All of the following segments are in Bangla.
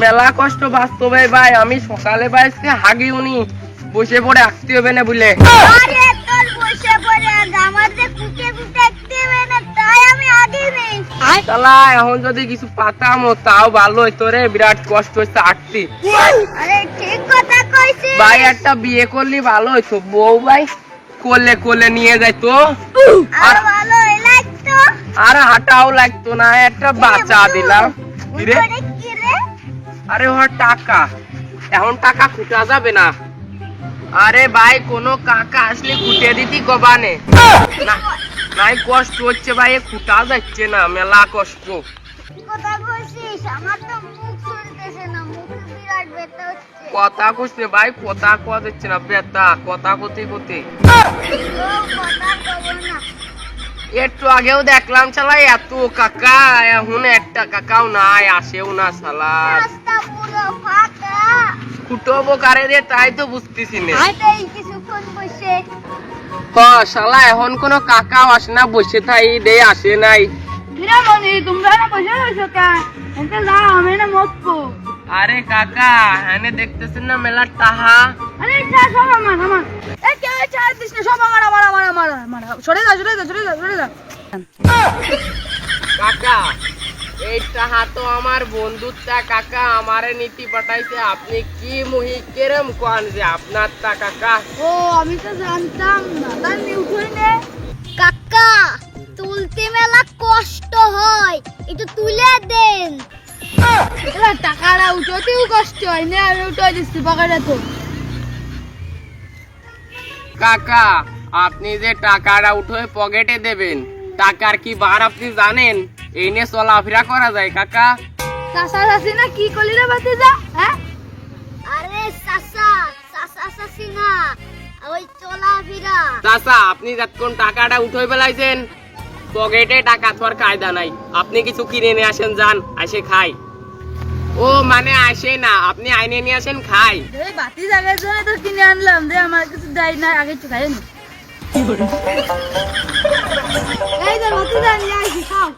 মেলা কষ্ট বাস্তবে ভাই, আমি সকালে বাইসকে হাগি উনি বসে পড়ে আঁকতে হবে না বলে। এখন যদি কিছু পাতাম তাও ভালো হইতো রে, বিরাট কষ্ট হচ্ছে আঁকতে। ভাই একটা বিয়ে করলি ভালো হইতো, বউ ভাই কোলে কোলে নিয়ে যাইতো আর হাঁটাও লাগতো না, একটা বাচ্চা দিলাম। আরে ওর টাকা, এখন টাকা খুঁটা যাবে না। আরে ভাই কোনো কাকা আসলে খুঁটে দিতি গবানে না, নাই কষ্ট হচ্ছে ভাই, খুঁটা যাচ্ছে না, মেলা কষ্ট। কথা কইছে ভাই, কথা কওয়া যাচ্ছে না, বেতা কথা কতে কতে। একটু আগেও দেখলাম শালা এত কাকা, এখন একটা কাকাও নাই, আসেও না শালা। খুঁটবো কারে রে তাই তো বুঝতেছি না। শালা এখন কোনো কাকাও আসে না, বসে থাই দে আসে নাই। আরে কাকা হ্যাঁ দেখতেছেন না মেলার টাহা। কাকা এই টাহা তো আমার বন্ধুরটা কাকা, আমারে নীতি পাঠাইছে, আপনি কি মুহি কেরম কোন যে আপনার তা কাকা? ও আমি তো জানতাম না, তার নিউটই নে কাকা, তুলতে মেলা কষ্ট হয়, একটু তুলে দেন। টাকাটা উঠতেও কষ্ট হয় না, আমি উঠে দিচ্ছি পকেটে তো। কাকা আপনি যে টাকাটা উঠে পকেটে দেবেন, টাকার কি বার আপনি জানেন? এই নিয়ে চলাফেরা করা যায় কাকা? চাচা চাচি না কি করলি রে ভাতিজা? হ্যাঁ আরে চাচা চাচা চাচি না, ওই চলাফেরা। চাচা আপনি যতক্ষণ টাকাটা উঠে ফেলাইছেন, পকেটে টাকা থাকার কায়দা নাই, আপনি কিছু কিনে নিয়ে আসেন, যান আসে খাই। ও মানে আসে না, আপনি আইনে নিয়ে আসেন খাই। এই বাতি জায়গার জন্য তো কিনে আনলাম রে, আমার কিছু দেয় না, আগে একটু খাই নি। এই যে ভাতিজা নিয়ে আইছি, খাও।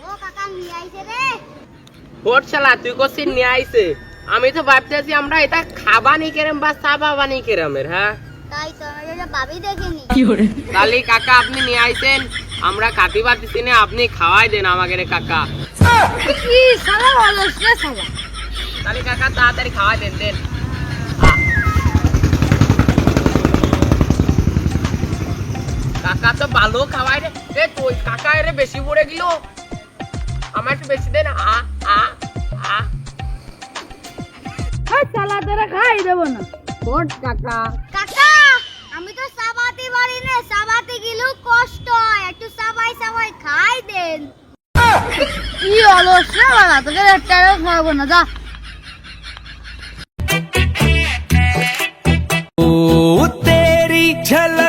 ও কাকা নিয়ে আইছে রে। হোট শালা তুই কোসিন নিয়ে আইছে, আমি তো ভাবতেছি আমরা এটা খাবানি কেরম বা সাবাবানি কেরমের। হ্যাঁ তাই তো আমি এটা ভাবি দেখিনি। তাহলে কাকা আপনি নিয়ে আইছেন, আমরা খাতি পাতিছি না, আপনি খাওয়াই দেন আমাকে রে কাকা। কি শালা ভালো রে শালা। তাহলে কাকা তাড়াতাড়ি খাওয়াই দেন দেন। কাকা তো ভালো খাওয়াই রে, এ তুই কাকা এর বেশি পড়ে গেল, আমার একটু বেশি দেন। এই শালা তোরা খাই দেব না। হোট কাকা। কাকা আমি তো সাবাতে পারি না, সাবাতে গেলেও কষ্ট হয়, একটু সাবাই সাবাই খাই দেন। কি অলস রে বাবা, তোকে একটাও খাওয়াবো না, যা। ओ तेरी झलक